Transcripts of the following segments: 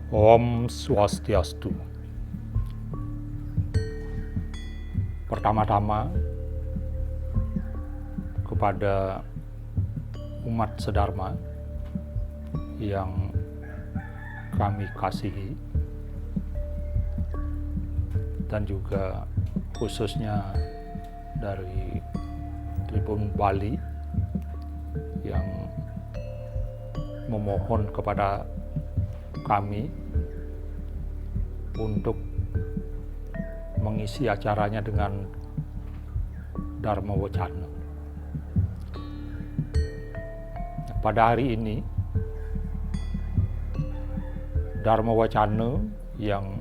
Om Swastiastu. Pertama-tama kepada umat sedharma yang kami kasihi, dan juga khususnya dari Tribun Bali yang memohon kepada kami untuk mengisi acaranya dengan Dharma Wacana. Pada hari ini Dharma Wacana yang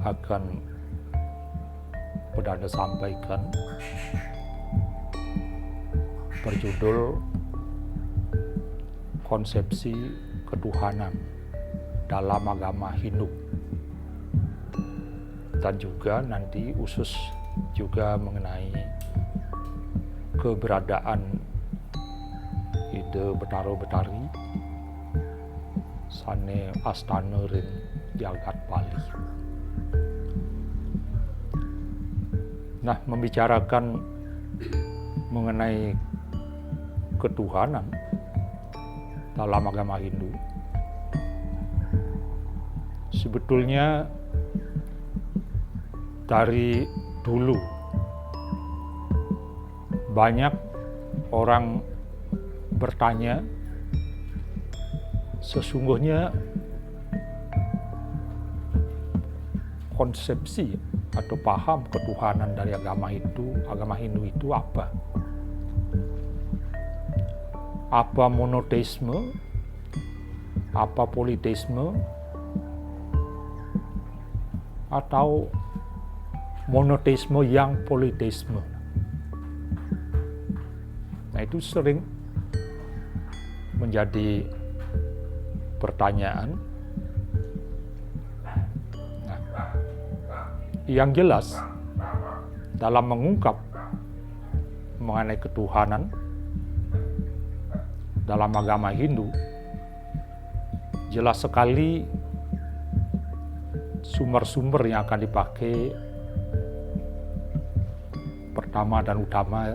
akan Perdana sampaikan berjudul Konsepsi Ketuhanan dalam Agama Hindu, dan juga nanti khusus juga mengenai keberadaan ide Betara Betari Sane Astana Rin Jagat Bali. Nah, membicarakan mengenai ketuhanan dalam agama Hindu, sebetulnya dari dulu banyak orang bertanya, sesungguhnya konsepsi atau paham ketuhanan dari agama Hindu itu apa? Apa monoteisme? Apa politeisme? Atau monoteisme yang politeisme? Nah, itu sering menjadi pertanyaan. Yang jelas dalam mengungkap mengenai ketuhanan dalam agama Hindu, jelas sekali sumber-sumber yang akan dipakai pertama dan utama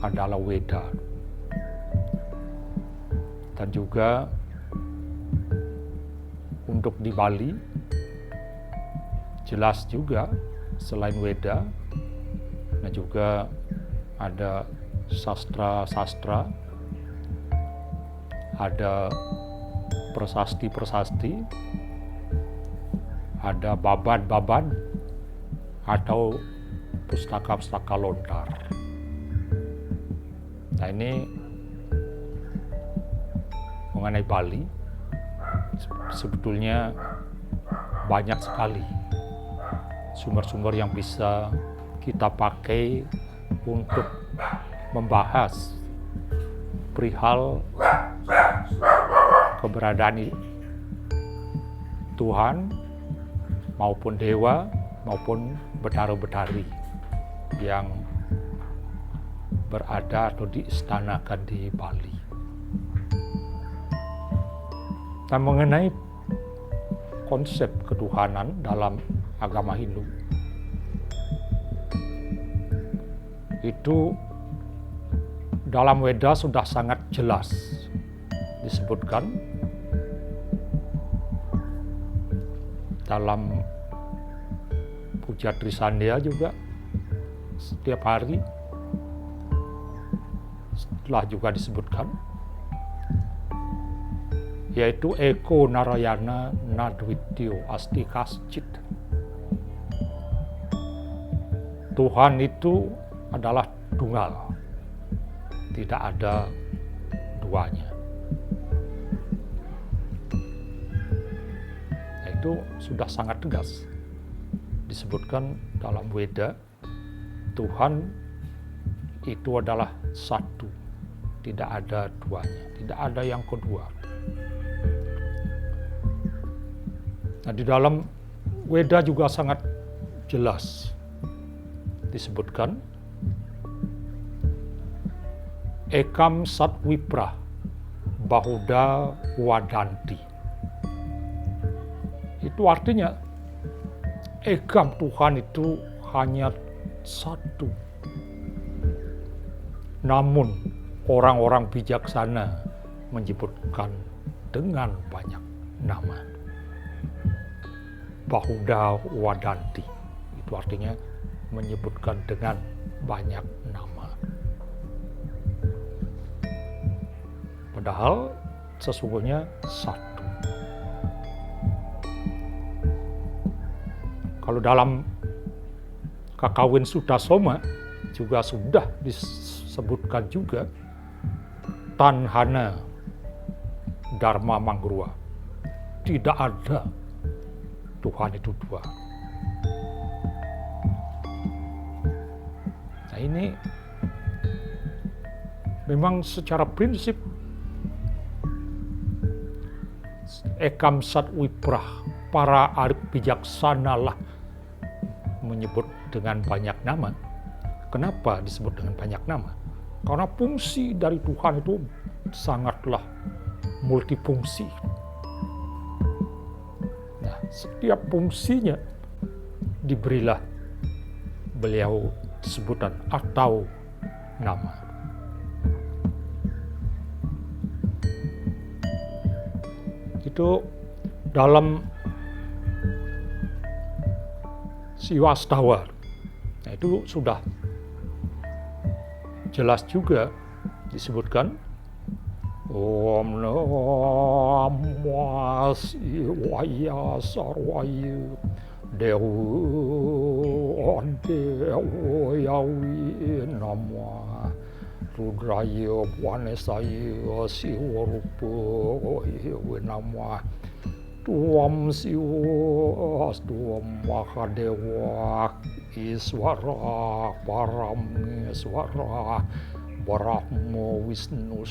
adalah Weda, dan juga untuk di Bali jelas juga selain Weda, dan juga ada sastra-sastra, ada prasasti-prasasti, ada babad-babad atau pustaka-pustaka lontar. Nah, ini mengenai Bali sebetulnya banyak sekali sumber-sumber yang bisa kita pakai untuk membahas perihal keberadaan Tuhan maupun dewa maupun betara-betari yang berada atau diistanakan di Bali. Dan mengenai konsep ketuhanan dalam agama Hindu, itu dalam Weda sudah sangat jelas disebutkan. Dalam Puja Trisandya juga setiap hari setelah juga disebutkan, yaitu Eko Narayana Nadwityo Asti Kascit. Tuhan itu adalah tunggal, tidak ada duanya. Nah, itu sudah sangat tegas disebutkan dalam Weda. Tuhan itu adalah satu, tidak ada duanya, tidak ada yang kedua. Nah, di dalam Weda juga sangat jelas disebutkan Ekam Satwipra Bahuda Wadanti. Itu artinya Ekam Tuhan itu hanya satu. Namun orang-orang bijaksana menyebutkan dengan banyak nama. Bahuda wadanti, itu artinya menyebutkan dengan banyak nama. Padahal sesungguhnya satu. Kalau dalam Kakawin Sutasoma juga sudah disebutkan juga Tanhana Dharma Manggruwa. Tidak ada Tuhan itu dua. Nah ini memang secara prinsip Ekam Satwiprah, para arif bijaksana lah menyebut dengan banyak nama. Kenapa disebut dengan banyak nama? Karena fungsi dari Tuhan itu sangatlah multifungsi. Nah, setiap fungsinya diberilah beliau sebutan atau nama. Itu dalam Siwastawa. Nah, itu sudah jelas juga disebutkan Om Namah Shivaya Sarvaya Dewa Yawi Namah Rudraya Vanesaya Siwarupa Namah Tuam Siwas Tuam Mahadewa Iswara Parameswara Brahma Wisnu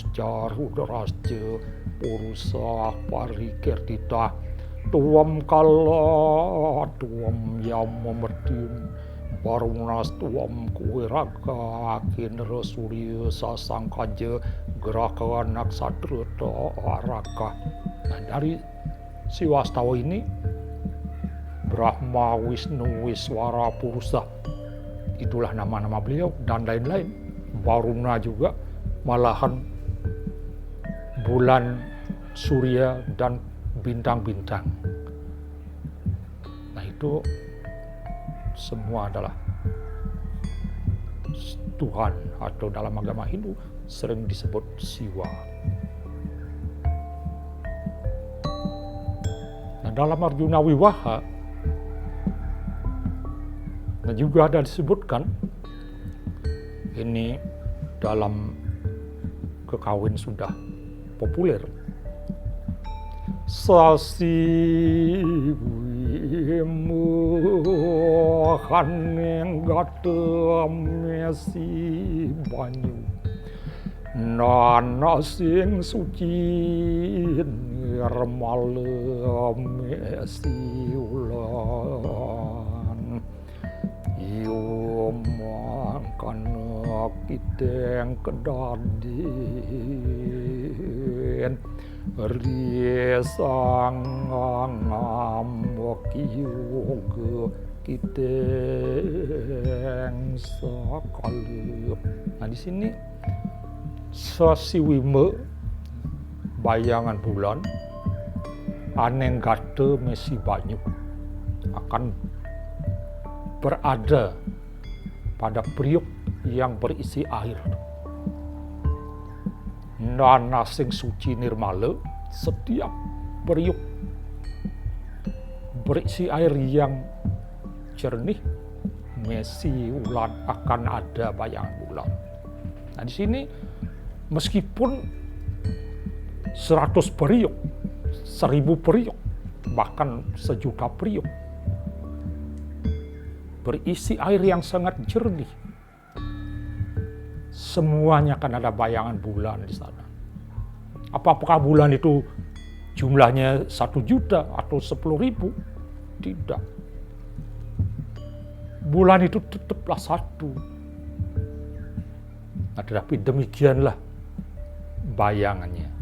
Rudrasja Purusa Parikirtita Tuam Kala Tuam Yamamerdin Barunas Tuam Kuwiraga Kindra Surya Sasangkaja Geraka Naksatra Araka. Nah, dari Siwastawa ini Brahma, Wisnu, Wiswara, Purusa, itulah nama-nama beliau dan lain-lain. Varuna juga, malahan bulan, surya, dan bintang-bintang. Nah itu semua adalah Tuhan, atau dalam agama Hindu sering disebut Siwa. Nah dalam Arjuna Wiwaha juga ada disebutkan, ini dalam Kakawin sudah populer, Sasi wimuhan gatem mesi banyu nana sing suci nirmala mesi ulan iyo mangkana kiteng kedadin risang ngamokiyoga kiteng sakalep. Nah di sini sasiwime bayangan bulan aneng gate mesi banyu akan berada pada periuk yang berisi air. Nana sing suci nirmala, setiap periuk berisi air yang jernih, mesi ulan akan ada bayangan bulan. Nah di sini meskipun 100 periuk, 1000 periuk, bahkan 1 juta periuk berisi air yang sangat jernih, semuanya akan ada bayangan bulan di sana. Apakah bulan itu jumlahnya 1 juta atau 10.000? Tidak. Bulan itu tetaplah satu. Nah, tetapi demikianlah bayangannya.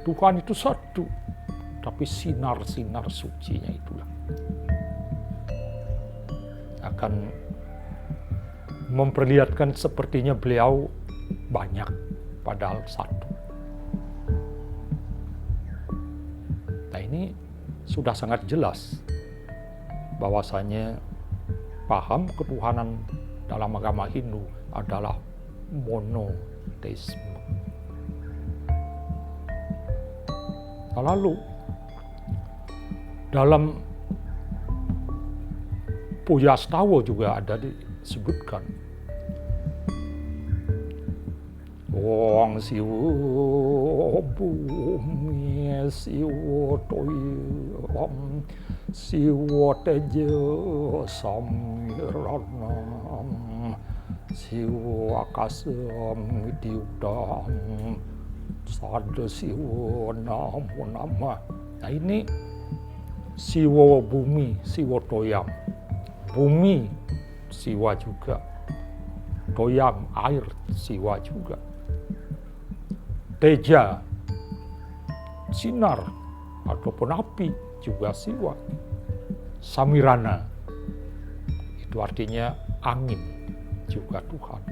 Tuhan itu satu. tapi sinar-sinar sucinya itulah akan memperlihatkan sepertinya beliau banyak, padahal satu. Nah, ini sudah sangat jelas bahwasanya paham ketuhanan dalam agama Hindu adalah monoteisme. Lalu dalam Pujastawa juga ada disebutkan Wong siwo bumi siwo toyam siwo tejo samiranam siwo akasam diudam sada siwo namo nama. Nah, ini siwo bumi, siwo toyam. Bumi siwa juga, toyam air siwa juga, teja sinar ataupun api juga siwa, samirana itu artinya angin juga Tuhan,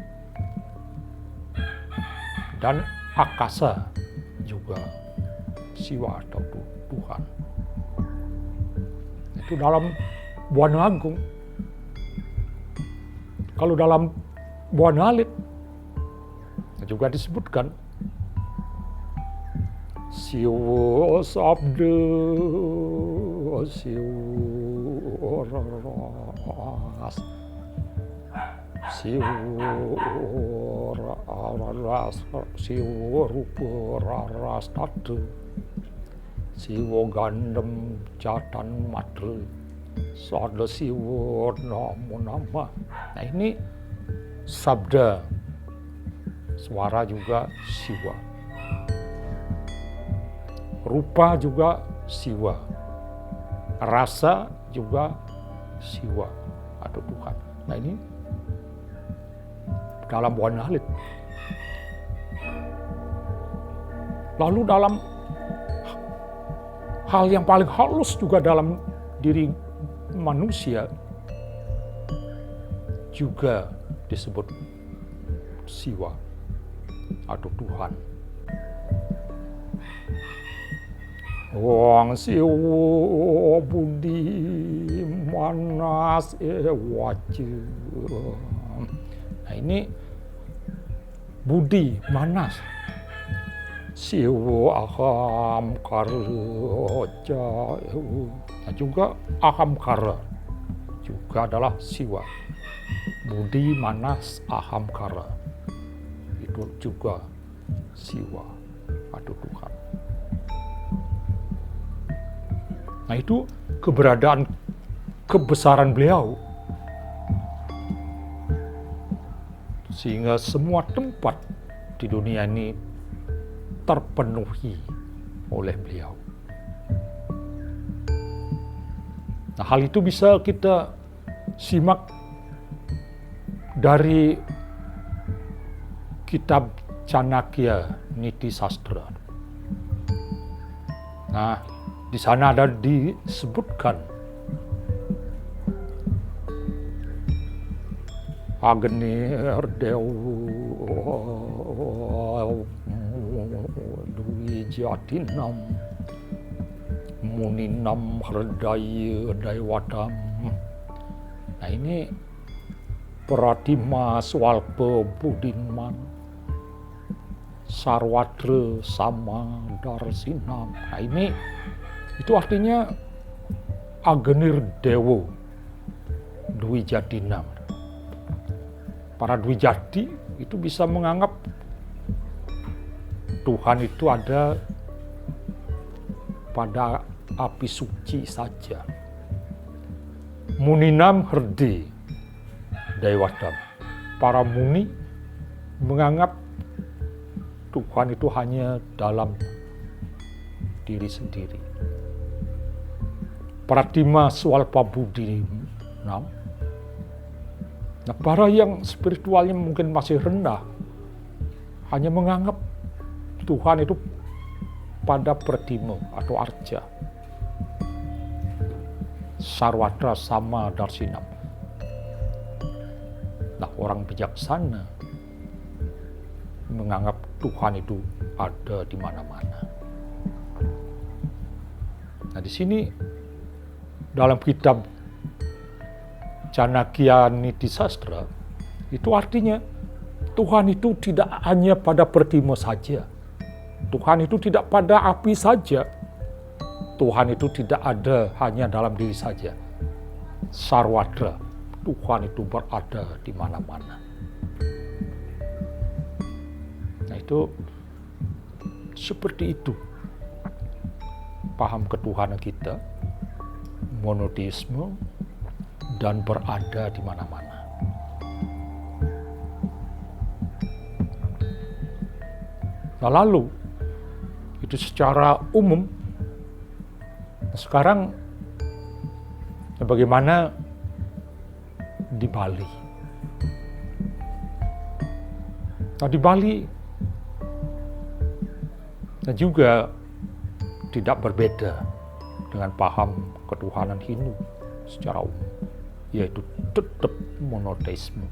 dan akasa juga siwa atau Tuhan. Itu dalam Buana Agung. Kalau dalam Buana Alit juga disebutkan siwo sabda siwo ras siwo ras siwo rupa ras tata siwo gandem jatan matra sada siwo namo nama. Nah, ini sabda, suara juga siwa, rupa juga siwa, rasa juga siwa atau Tuhan. Nah, ini dalam Buana Alit. Lalu dalam hal yang paling halus juga dalam diri manusia juga disebut siwa atau Tuhan. Wong siwo budi manas waja. Nah, ini budi manas. Siwo aham karja. Nah, juga aham kara juga adalah siwa. Budi manas aham kara itu juga siwa atau Tuhan. Nah, itu keberadaan kebesaran beliau sehingga semua tempat di dunia ini terpenuhi oleh beliau. Nah, hal itu bisa kita simak dari kitab Chanakya Niti Sastra. Nah, di sana ada disebutkan Agnir Dewa Dwi Jatinam Muninam Hardaya Daiwatam. Nah, ini Pratima Swalpa Budinman Sarwatra Sama Darsinam. Nah, ini itu artinya Agnir Dewa Dwi Jatinam. Para Dwi Jati itu bisa menganggap Tuhan itu ada pada api suci saja. Muninam Herde Daiwatam. Para muni menganggap Tuhan itu hanya dalam diri sendiri. Pratima Swalpa Budinam. Nah, para yang spiritualnya mungkin masih rendah hanya menganggap Tuhan itu pada Pratima atau Arja. Sarwatra sama Darsinam. Nah, orang bijaksana menganggap Tuhan itu ada di mana-mana. Nah, di sini dalam kitab Chanakya Niti Sastra itu artinya Tuhan itu tidak hanya pada Pratima saja. Tuhan itu tidak pada api saja. Tuhan itu tidak ada hanya dalam diri saja. Sarwatra, Tuhan itu berada di mana-mana. Nah, itu seperti itu paham ketuhanan kita, monoteisme, dan berada di mana-mana. Nah, lalu itu secara umum. Sekarang bagaimana di Bali? Nah, di Bali juga tidak berbeda dengan paham ketuhanan Hindu secara umum, yaitu tetap monoteisme.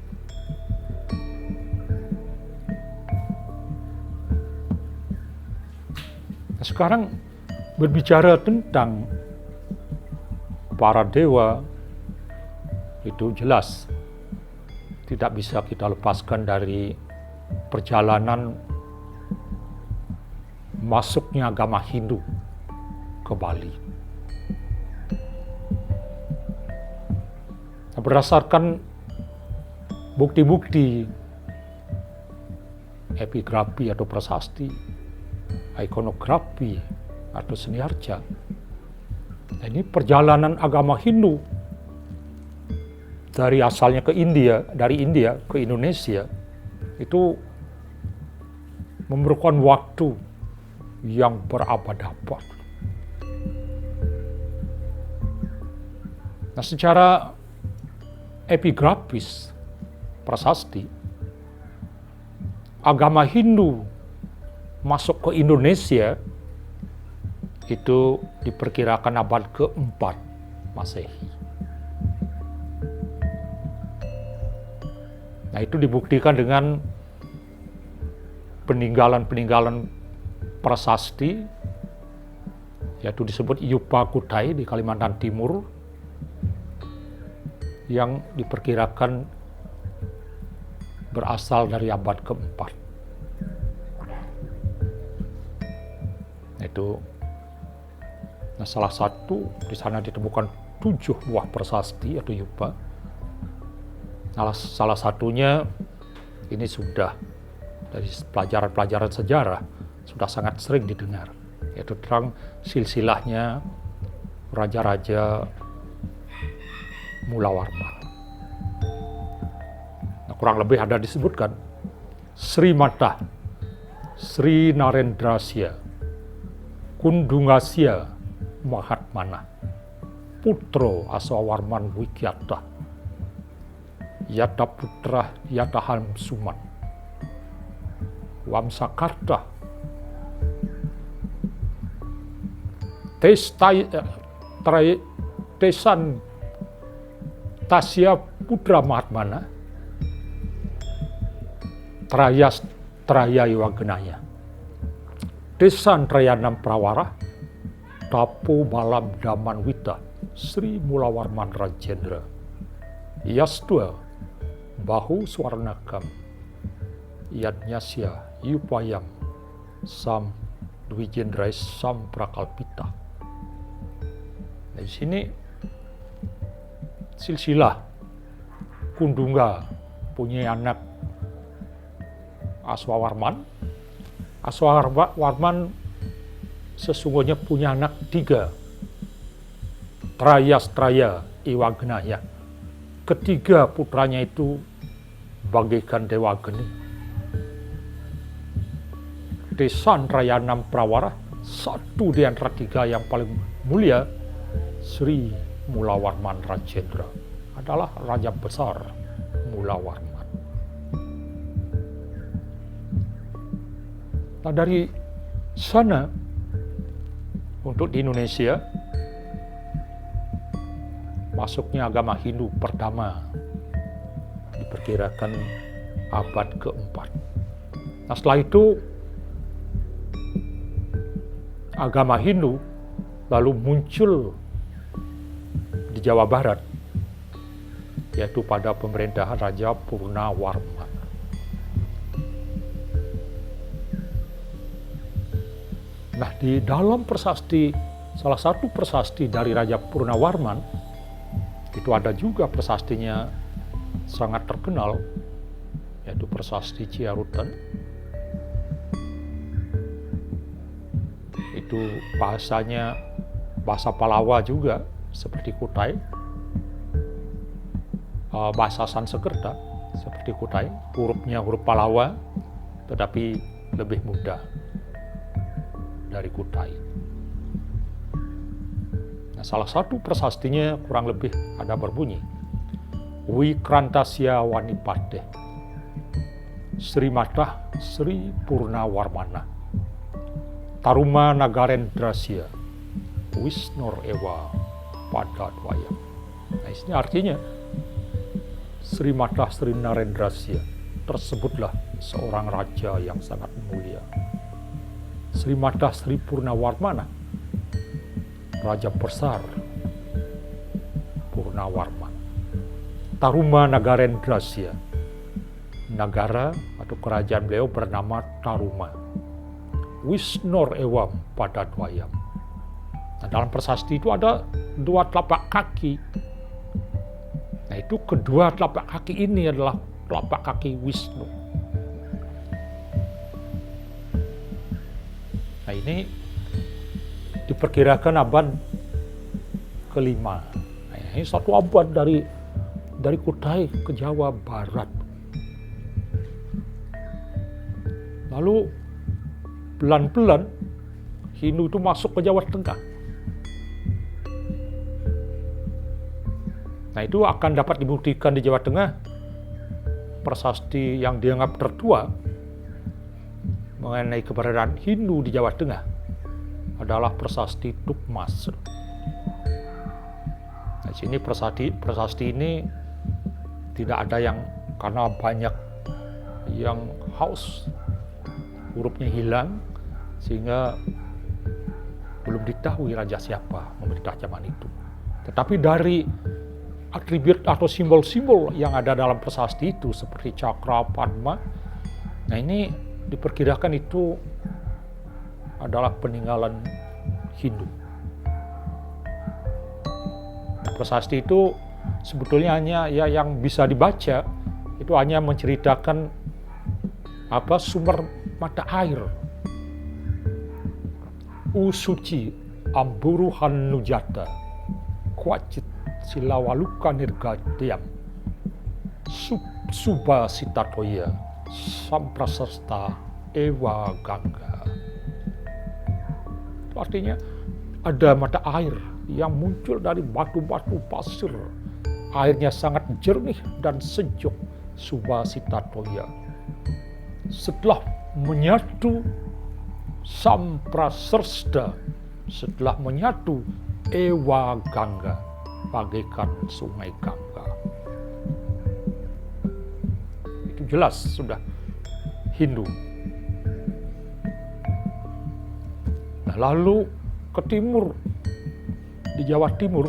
Nah, sekarang berbicara tentang para dewa, itu jelas tidak bisa kita lepaskan dari perjalanan masuknya agama Hindu ke Bali. Nah, berdasarkan bukti-bukti epigrafi atau prasasti, ikonografi atau seni arca, ini perjalanan agama Hindu dari asalnya ke India, dari India ke Indonesia, itu memerlukan waktu yang berabad-abad. Nah, secara epigrafis prasasti, agama Hindu masuk ke Indonesia itu diperkirakan abad ke-4 Masehi. Nah, itu dibuktikan dengan peninggalan-peninggalan prasasti, yaitu disebut Yupa Kutai di Kalimantan Timur, yang diperkirakan berasal dari abad ke-4. Itu, nah, salah satu di sana ditemukan 7 buah prasasti atau yupa. Salah satunya ini sudah dari pelajaran-pelajaran sejarah sudah sangat sering didengar, yaitu tentang silsilahnya raja-raja Mula Warman. Nah, kurang lebih ada disebutkan Sri Mata, Sri Narendrasya, Kundungasya Mahatmana, Putro Aswawarman Wikyata, Yata Putra Yata Hamsuman, Wamsakarta, Tesan Tasya Putra Mahatmana, Traya Iwagenaya, Desan Trayanam Prawara, Tapo Malam Daman Wita, Sri Mulawarman Rajendra, Yastua, Bahu Swarnakam, Yadnyasya Yupayam, Sam Dwijendrais Sam Prakalpita. Di sini silsilah Kundungga punya anak Aswawarman. Aswawarman sesungguhnya punya anak 3, Traya Iwagenaya. Ketiga putranya itu bagaikan dewa geni. Desan Trayanam Prawara, satu di antara 3 yang paling mulia, Sri Mulawarman Rajendra, adalah raja besar Mulawarman. Nah, dari sana Untuk di Indonesia, masuknya agama Hindu pertama diperkirakan abad keempat. Nah, setelah itu agama Hindu lalu muncul di Jawa Barat, yaitu pada pemerintahan Raja Purnawarman. Nah, di dalam prasasti, salah satu prasasti dari Raja Purnawarman, itu ada juga prasastinya sangat terkenal, yaitu prasasti Ciarutan. Itu bahasanya bahasa Palawa juga, seperti Kutai. Bahasa Sanskerta, seperti Kutai. Hurufnya huruf Palawa, tetapi lebih mudah dari Kutai. Nah, salah satu prasastinya kurang lebih ada berbunyi, Wikrantasya Wanipate, Sri Matah Sri Purnawarmana, Taruma Nagarendrasya, Wisnor Ewa Padadwaya. Nah, ini artinya Sri Matah Sri Narendrasya tersebutlah seorang raja yang sangat mulia. Sri Matah Sri Purnawarmana, raja besar Purnawarman. Taruma Nagarendrasya, negara atau kerajaan beliau bernama Taruma. Wisnor Ewam Padadwayam. Nah, dalam prasasti itu ada dua telapak kaki. Nah, itu kedua telapak kaki ini adalah telapak kaki Wisnu. Nah, ini diperkirakan abad kelima. Nah, ini satu abad dari Kutai ke Jawa Barat. Lalu pelan-pelan Hindu itu masuk ke Jawa Tengah. Nah, itu akan dapat dibuktikan di Jawa Tengah. Prasasti yang dianggap tertua mengenai keberadaan Hindu di Jawa Tengah adalah prasasti Tukmas. Nah, sini prasasti ini tidak ada yang, karena banyak yang haus, hurufnya hilang, sehingga belum diketahui raja siapa memerintah zaman itu. Tetapi dari atribut atau simbol-simbol yang ada dalam prasasti itu, seperti cakra, padma, nah ini diperkirakan itu adalah peninggalan Hindu. Nah, prasasti itu sebetulnya hanya yang bisa dibaca itu hanya menceritakan sumber mata air. Usuci Amburu Hanujata Kwacit Silawaluka Nirgadiyam Subha Sitatoya Samprasasta Ewa Gangga. Itu artinya ada mata air yang muncul dari batu-batu pasir. Airnya sangat jernih dan sejuk. Subha Sitatoya. Setelah menyatu Samprasasta, setelah menyatu Ewa Gangga, bagaikan sungai Gangga. Itu jelas sudah Hindu. Nah, lalu ke timur, di Jawa Timur,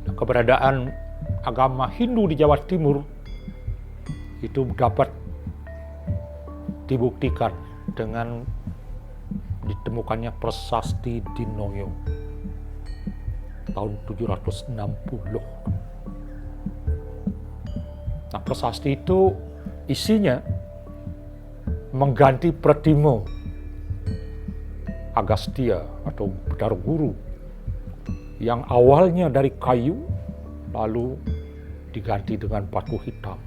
nah, keberadaan agama Hindu di Jawa Timur itu dapat dibuktikan dengan ditemukannya prasasti Dinoyo tahun 760. Nah, prasasti itu isinya mengganti Pratimo Agastya atau Betara Guru yang awalnya dari kayu lalu diganti dengan batu hitam.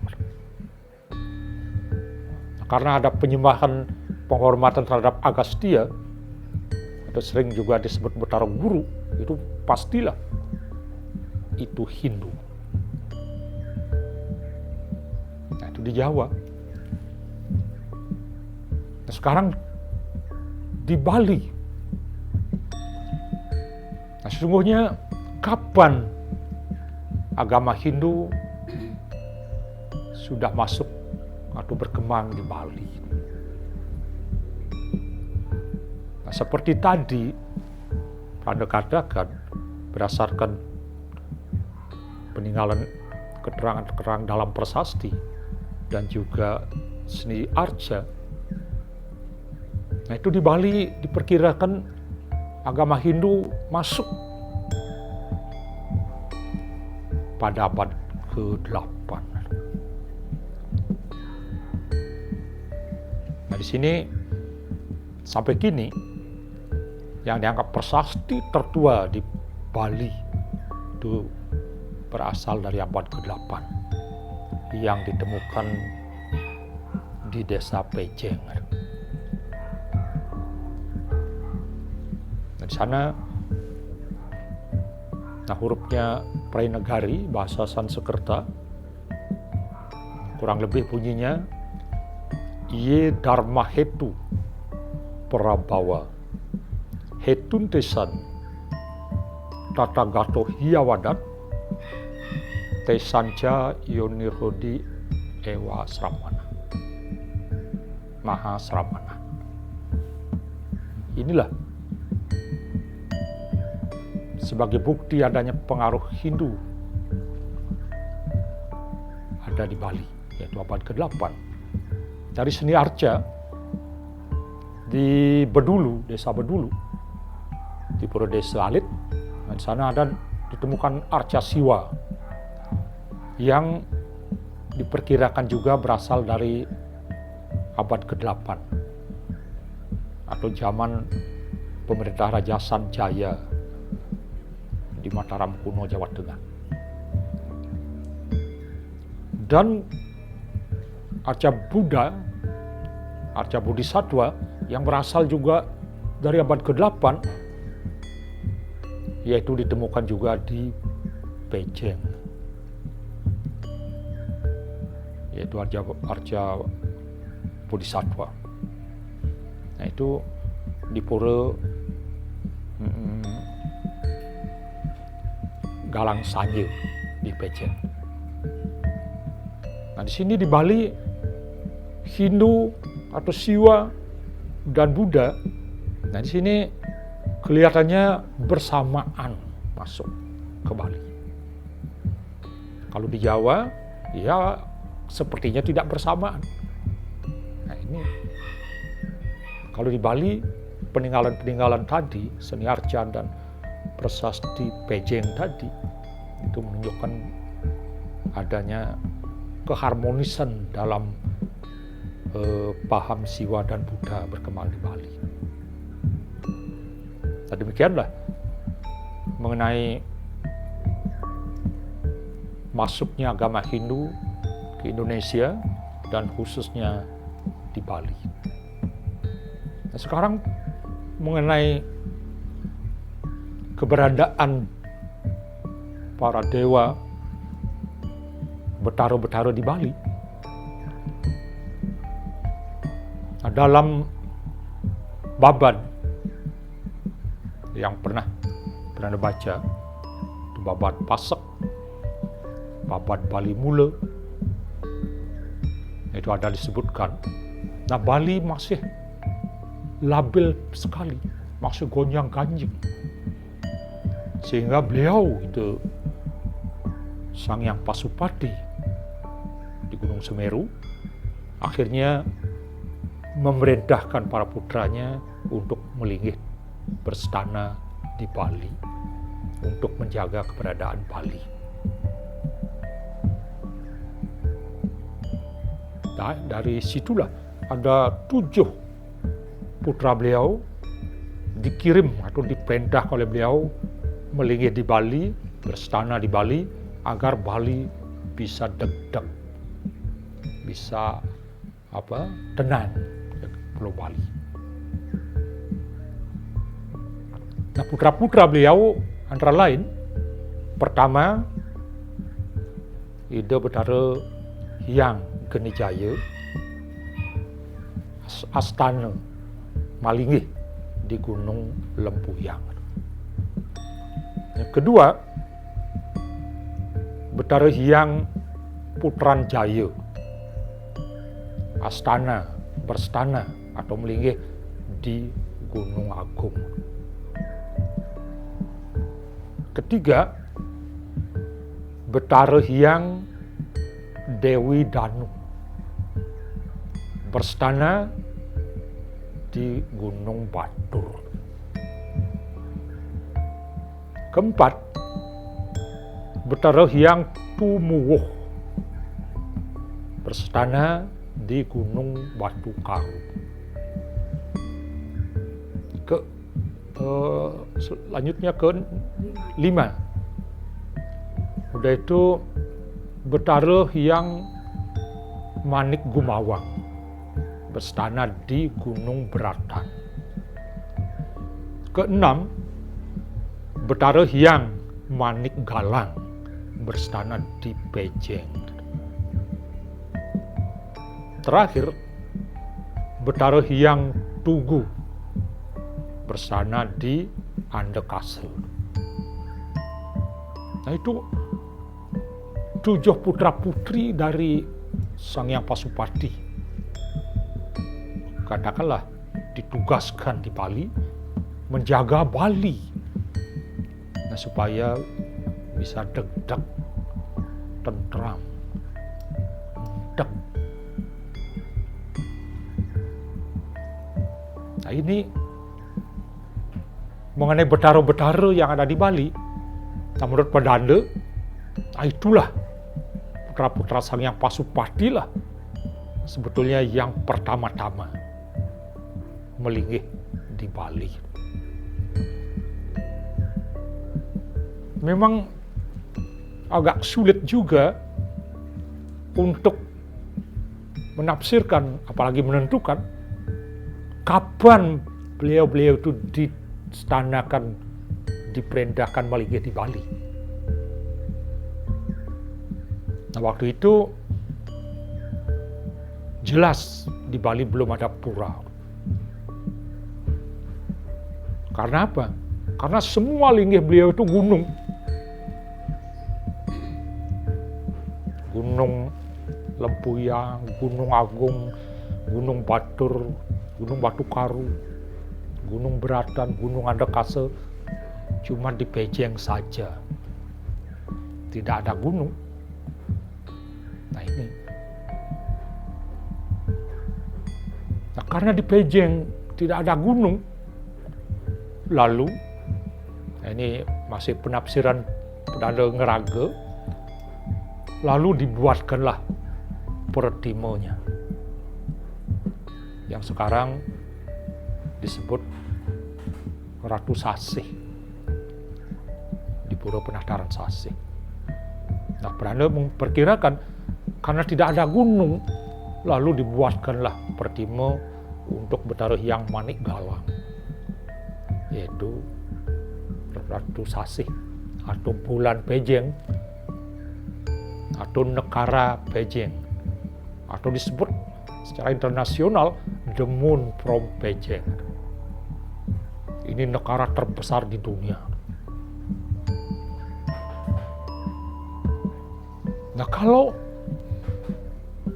Karena ada penyembahan penghormatan terhadap Agastya atau sering juga disebut Betara Guru, itu pastilah itu Hindu. Nah, itu di Jawa. Nah, sekarang di Bali. Nah, sesungguhnya kapan agama Hindu sudah masuk atau berkembang di Bali? Nah, seperti tadi Anda katakan, berdasarkan peninggalan keterangan-keterangan dalam prasasti dan juga seni arca, nah itu di Bali diperkirakan agama Hindu masuk pada abad ke-8. Nah, di sini sampai kini yang dianggap prasasti tertua di Bali itu berasal dari abad ke-8 yang ditemukan di desa Pejeng. Nah, di sana hurufnya Pranagari, bahasa Sanskerta, kurang lebih bunyinya Ye Dharma Hetu Prabawa Hetun Tesan Tatagato Hiyawadat Tesanca Yonirhodi Ewa Sramana Maha Sramana. Inilah sebagai bukti adanya pengaruh Hindu ada di Bali, yaitu abad ke-8. Dari seni arca di Bedulu, desa Bedulu, di Pura Desa Alit, di sana ada ditemukan arca Siwa yang diperkirakan juga berasal dari abad ke-8 atau zaman pemerintah Raja Sanjaya di Mataram kuno, Jawa Tengah. Dan arca Buddha, arca Bodhisattva yang berasal juga dari abad ke-8, yaitu ditemukan juga di Pejeng, yaitu arca Bodhisattva. Nah, itu di Pura Galang Sanye di Pejeng. Nah, di sini di Bali Hindu atau Siwa dan Buddha, nah di sini kelihatannya bersamaan masuk ke Bali. Kalau di Jawa, ya sepertinya tidak bersamaan. Nah, ini kalau di Bali peninggalan-peninggalan tadi, seni arca dan prasasti Pejeng tadi, itu menunjukkan adanya keharmonisan dalam paham Siwa dan Buddha berkembang di Bali. Nah, demikianlah mengenai masuknya agama Hindu ke Indonesia dan khususnya di Bali. Nah, sekarang mengenai keberadaan para dewa Betara-Betara di Bali. Nah, dalam Babad yang pernah baca, itu Babad Pasek, Babad Bali Mula, itu ada disebutkan. Nah, Bali masih labil sekali, masih gonjang-ganjing, sehingga beliau itu Sang Hyang Pasupati di Gunung Semeru akhirnya memerintahkan para putranya untuk melinggih berstana di Bali untuk menjaga keberadaan Bali. Nah, dari situlah ada 7 putra beliau dikirim atau diperintah oleh beliau melinggih di Bali, berstana di Bali, agar Bali bisa deg-deg, bisa tenang, Pulau Bali. Nah, putra-putra beliau antara lain, pertama Ida Betara Hyang Genijaya Astana Malinggih di Gunung Lempuyang. Yang kedua, Betara Hyang Putranjaya, astana, berstana atau melinggih di Gunung Agung. Ketiga, Betara Hyang Dewi Danu, berstana di Gunung Batur. Keempat, Betara Hyang Tumuwuh, berstana di Gunung Batu Karu. Selanjutnya ke 5. Udah itu Betara Hyang Manik Gumawang, berstana di Gunung Beratan. Ke-6, Betara Hyang Manik Galang, berstana di Pejeng. Terakhir, Betara Hyang Tugu, berstana di Andekasel. Nah, itu 7 putra-putri dari Sang Hyang Pasupati. Katakanlah ditugaskan di Bali, menjaga Bali. Nah, supaya bisa degdeg, tentram, deg. Nah, ini mengenai betara-betara yang ada di Bali. Nah, menurut Pedanda, nah itulah putra-putra Sang Hyang Pasupati lah sebetulnya yang pertama-tama melinggih di Bali. Memang agak sulit juga untuk menafsirkan, apalagi menentukan kapan beliau-beliau itu diistanakan, diperintahkan melinggih di Bali. Nah, waktu itu jelas di Bali belum ada pura. Karena apa? Karena semua linggih beliau itu gunung. Gunung Lempuyang, Gunung Agung, Gunung Batur, Gunung Batu Karu, Gunung Beratan, Gunung Andekase, cuma di Pejeng saja. Tidak ada gunung. Nah, ini. Nah, karena di Pejeng tidak ada gunung, lalu, nah ini masih penafsiran Pedanda Ngerage, lalu dibuatkanlah Pertimonya, yang sekarang disebut Ratu Sasih di Pura Penataran Sasih. Nah, Pedanda memperkirakan karena tidak ada gunung, lalu dibuatkanlah Pertimo untuk Betara Hyang Manik Galang, yaitu Ratu Sasih atau Bulan Pejeng atau Nekara Pejeng, atau disebut secara internasional The Moon from Pejeng. Ini negara terbesar di dunia. Nah, kalau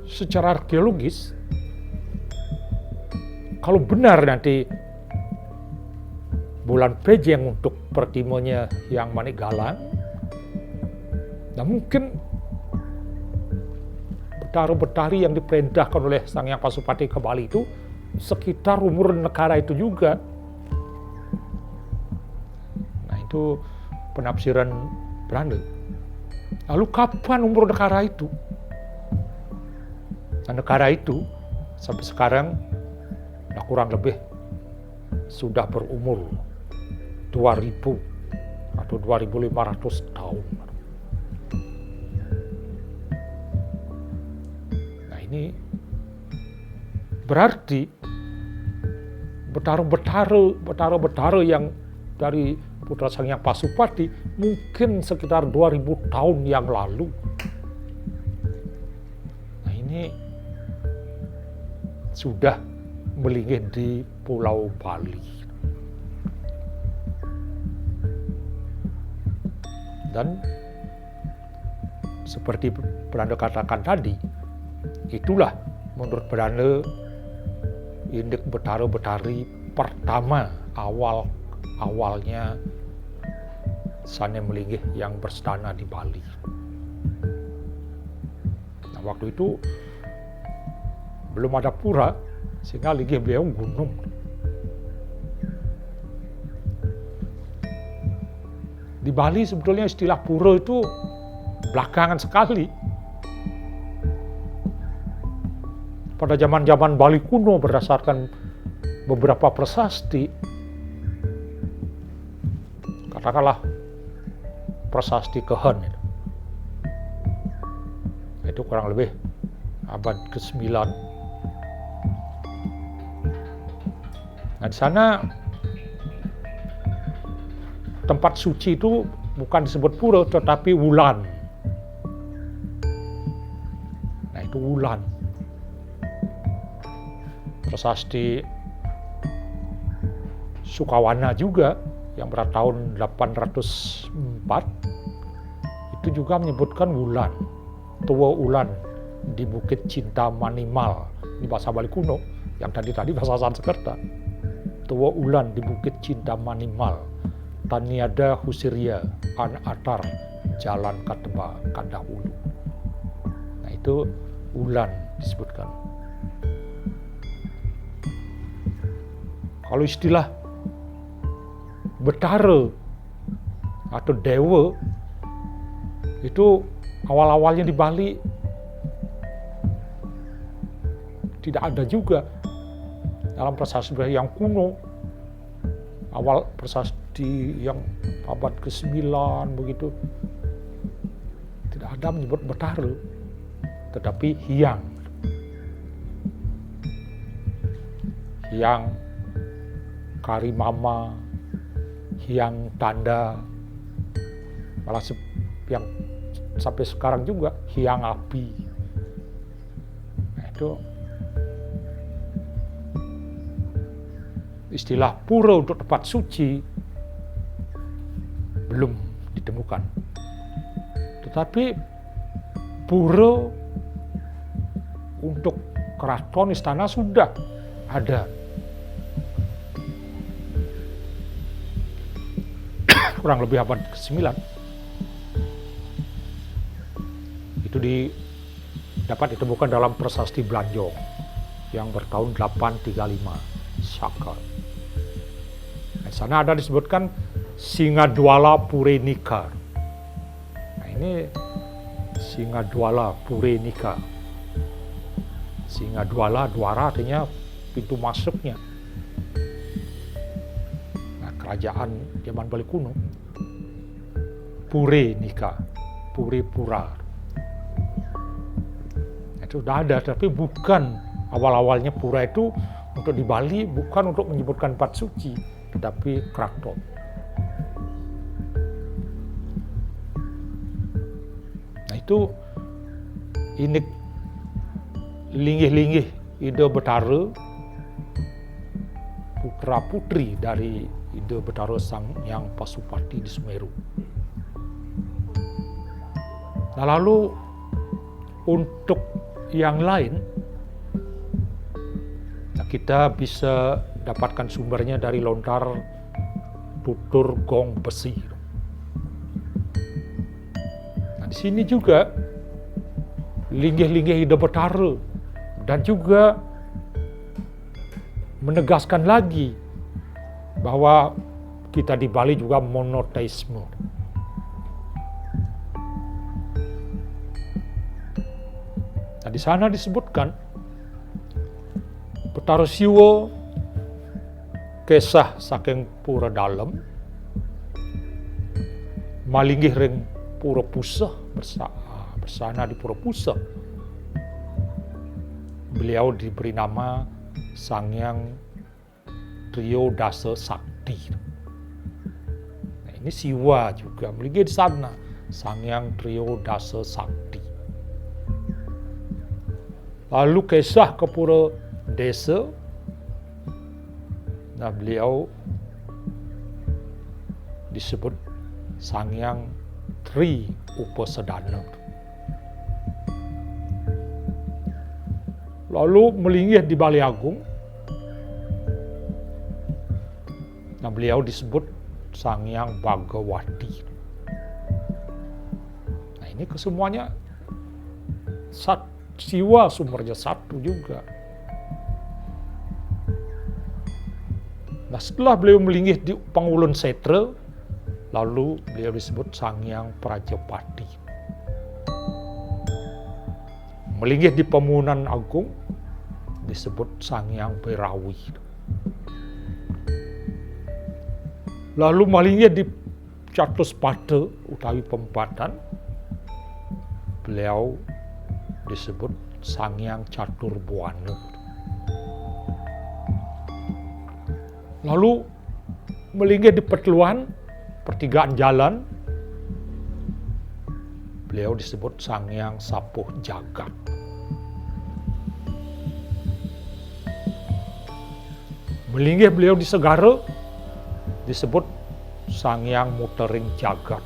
secara arkeologis, kalau benar nanti Bulan Pejeng untuk Pertimonya Hyang Manik Galang, nah mungkin betara-betari yang diperintahkan oleh Sang Hyang Pasupati ke Bali itu sekitar umur negara itu juga. Nah, itu penafsiran Belanda. Lalu kapan umur negara itu? Nah, negara itu sampai sekarang nah kurang lebih sudah berumur 2000 atau 2500 tahun. Nah, ini berarti betara-betara yang dari putra Sang Hyang Pasupati mungkin sekitar 2000 tahun yang lalu. Nah, ini sudah melinggih di Pulau Bali. Dan seperti Belanda katakan tadi, itulah menurut Belanda induk Betara-Betari pertama awalnya Sanem Linggih yang berstana di Bali. Nah, waktu itu belum ada pura, sehingga Linggih beliau gunung. Di Bali sebetulnya istilah pura itu belakangan sekali. Pada zaman-zaman Bali kuno berdasarkan beberapa prasasti, katakanlah prasasti Kehen itu kurang lebih abad ke-9. Nah, di sana tempat suci itu bukan disebut pura tetapi wulan. Nah, itu wulan. Prasasti Sukawana juga yang pada tahun 804 itu juga menyebutkan wulan, tua ulan di Bukit Cinta Manimal. Ini bahasa Bali kuno, yang tadi bahasa Sanskerta. Tua ulan di Bukit Cinta Manimal, Taniada Husiria, An Atar, Jalan Kateba, Kandahulu. Nah, itu ulan disebutkan. Kalau istilah Betara atau Dewa itu awal-awalnya di Bali tidak ada juga dalam prasasti yang kuno. Awal prasasti yang abad ke-9 begitu tidak ada menyebut Betara, tetapi Hyang, Karimama, Hyang Tanda, malah yang sampai sekarang juga Hyang Api. Nah, itu istilah pura untuk tempat suci belum ditemukan. Tetapi pura untuk keraton istana sudah ada. Kurang lebih abad ke-9. Itu dapat ditemukan dalam prasasti Blanjong yang bertahun 835 Saka. Di sana ada disebutkan Singadwala Purenika. Nah, ini Singadwala Purenika. Singadwala, Dwara artinya pintu masuknya. Nah, kerajaan zaman Bali kuno. Purenika, Pura. Itu sudah ada, tapi bukan awal-awalnya pura itu untuk di Bali, bukan untuk menyebutkan tempat suci, tetapi keraton. Nah, itu ini linggih-linggih Ida Betara, putra putri dari Ida Betara Sang Hyang Pasupati di Semeru. Nah, lalu untuk yang lain, kita bisa dapatkan sumbernya dari lontar tutur gong besi. Nah, di sini juga linggih-linggih Ida Betara dan juga menegaskan lagi bahwa kita di Bali juga monoteisme. Nah, di sana disebutkan Betara Siwa kesah saking pura dalem malinggih ring pura pusah bersana di pura pusah. Beliau diberi nama Sangyang Trio Dasa Sakti. Nah, ini Siwa juga malinggih di sana, Sangyang Trio Dasa Sakti. Lalu kesah ke pura desa. Nah, beliau disebut Sangyang Tri Upasedana. Lalu melinggih di Balai Agung. Nah, beliau disebut Sanghyang Bhagawati. Nah, ini kesemuanya siwa sumbernya satu juga. Nah, setelah beliau melinggih di Pangulun Setra, lalu beliau disebut Sanghyang Prajapati. Melinggih di Pamunan Agung disebut Sanghyang Bhairawi. Lalu melinggih di Catuspada utawi Pempatan, beliau disebut Sanghyang Caturbuana. Lalu melinggih di Peteluan, pertigaan jalan, beliau disebut Sanghyang Sapuh Jagat. Melinggih beliau di Segara, disebut Sanghyang Mutering Jagat.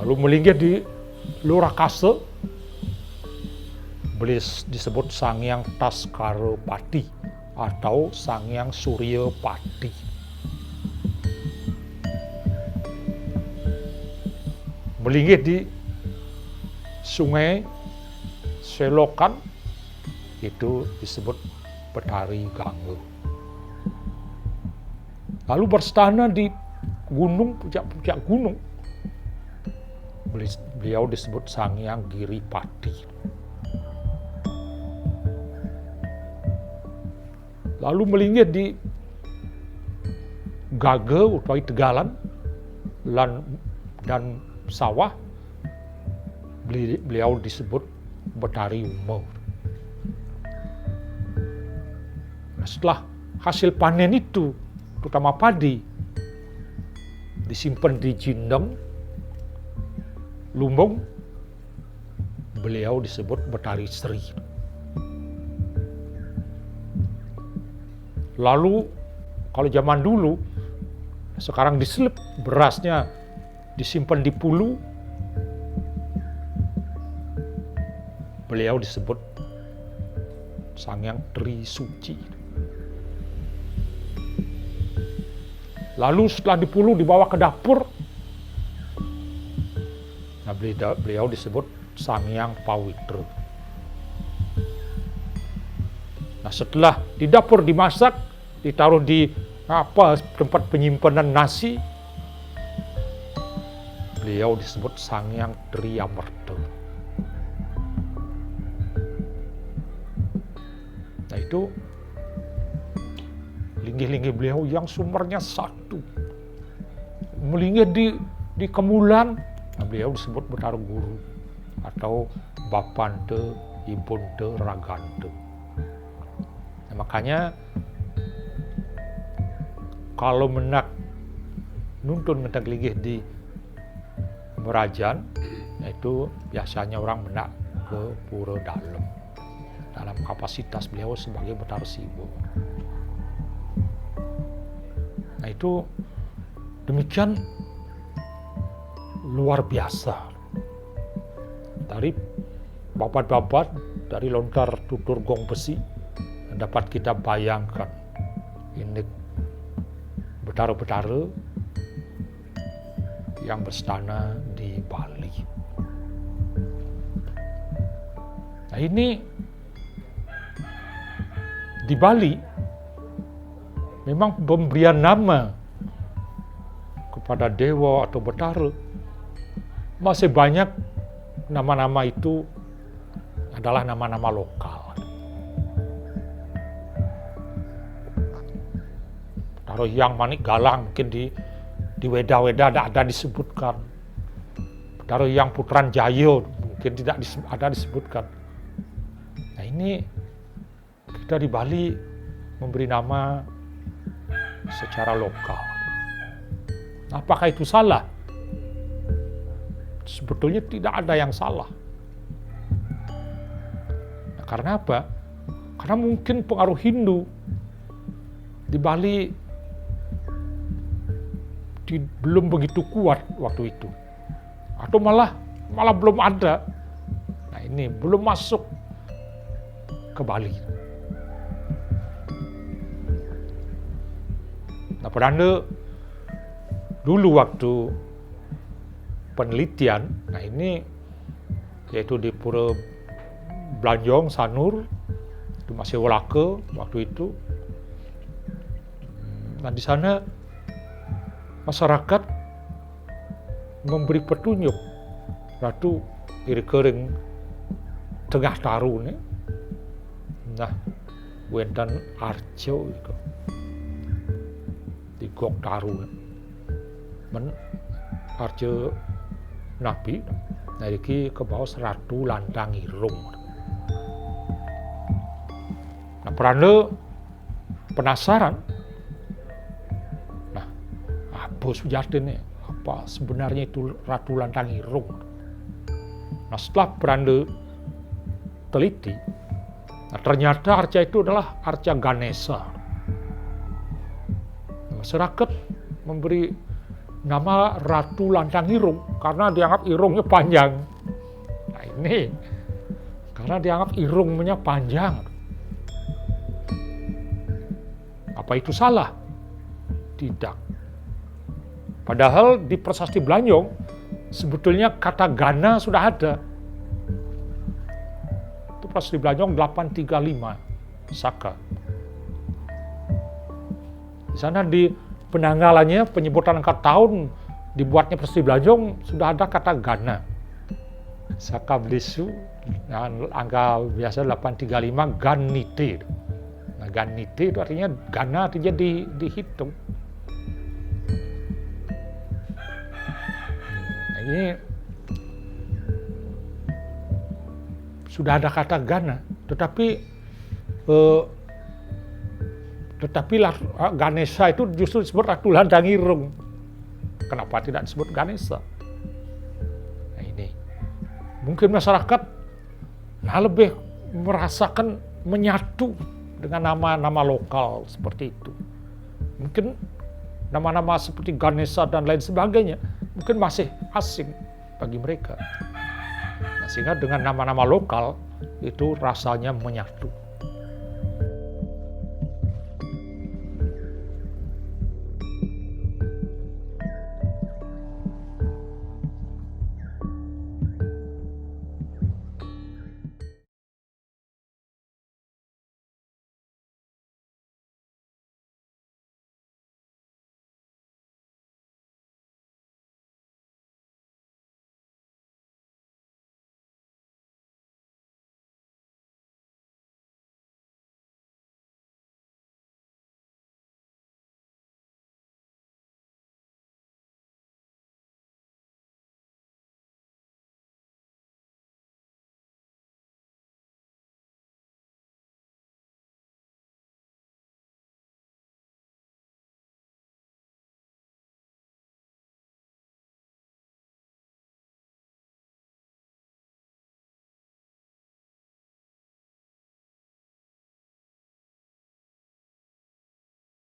Lalu melinggih di Lurakasa, beliau disebut Sanghyang Taskara Pati atau Sanghyang Surya Pati. Melinggih di Sungai Selokan, itu disebut Betari Gangga. Lalu berstana di gunung, puncak-puncak gunung, beliau disebut Sanghyang Giripati. Lalu melinggih di Gaga utawi Tegalan dan sawah, beliau disebut Betari Uma. Nah, setelah hasil panen itu, terutama padi, disimpan di Jindeng, Lumbung, beliau disebut Betari Sri. Lalu kalau zaman dulu, sekarang diselip berasnya, disimpan di Pulu, beliau disebut Sanghyang Tri Suci. Lalu setelah di Pulu dibawa ke dapur, nah beliau disebut Sanghyang Pawitra. Nah, setelah di dapur dimasak, ditaruh di tempat penyimpanan nasi, beliau disebut Sanghyang Triamerta. Nah, itu linggih-linggih beliau yang sumbernya satu. Melinggih di Kemulan, nah beliau disebut Betara Guru atau Bapante, Ibunte, Ragante. Nah, makanya kalau nuntun linggih di Merajan, itu biasanya orang menak ke Pura dalam kapasitas beliau sebagai Betara Siwa. Nah, itu demikian luar biasa. Dari babat-babat, dari lontar tutur gong besi, dapat kita bayangkan ini betara-betara yang berstana di Bali. Nah, ini di Bali memang pemberian nama kepada dewa atau betara masih banyak. Nama-nama itu adalah nama-nama lokal. Betara Hyang Manik Galang mungkin di Weda-Weda ada disebutkan. Betara Hyang Putran Jaya mungkin tidak ada disebutkan. Nah, ini kita di Bali memberi nama secara lokal. Apakah itu salah? Sebetulnya tidak ada yang salah. Nah, karena apa? Karena mungkin pengaruh Hindu di Bali belum begitu kuat waktu itu, atau malah belum ada. Nah ini belum masuk ke Bali. Nah pada dulu waktu penelitian, nah ini yaitu di Pura Blanjong, Sanur, itu masih Wolake waktu itu. Nah di sana masyarakat memberi petunjuk Ratu Iri Kering Tengah Taru nih. Nah, wenten arjo itu di Gok Taru, men arjo Nabi. Nah iki ke bawah Ratu Landang Irung. Nah, peranda penasaran. Nah, apa sejatinya? Apa sebenarnya itu Ratu Landang Irung? Nah, setelah peranda teliti, nah, ternyata arca itu adalah arca Ganesha. Masyarakat memberi nama Ratu Landang Irung karena dianggap irungnya panjang. Nah ini karena dianggap irungnya panjang. Apa itu salah? Tidak. Padahal di prasasti Blanjong sebetulnya kata Gana sudah ada. Itu prasasti Blanjong 835 Saka. Di sana di penanggalannya, penyebutan angka tahun dibuatnya prasasti Blanjong sudah ada kata Gana. Saka Blisu, nah, angka biasa 835 Ganite. Nah, Ganite itu artinya Gana artinya dihitung. Nah, ini sudah ada kata Gana, tetapi Ganesha itu justru disebut Ratu Landang Irung. Kenapa tidak disebut Ganesha? Nah ini mungkin masyarakat lebih merasakan menyatu dengan nama-nama lokal seperti itu. Mungkin nama-nama seperti Ganesha dan lain sebagainya mungkin masih asing bagi mereka. Nah, sehingga dengan nama-nama lokal itu rasanya menyatu.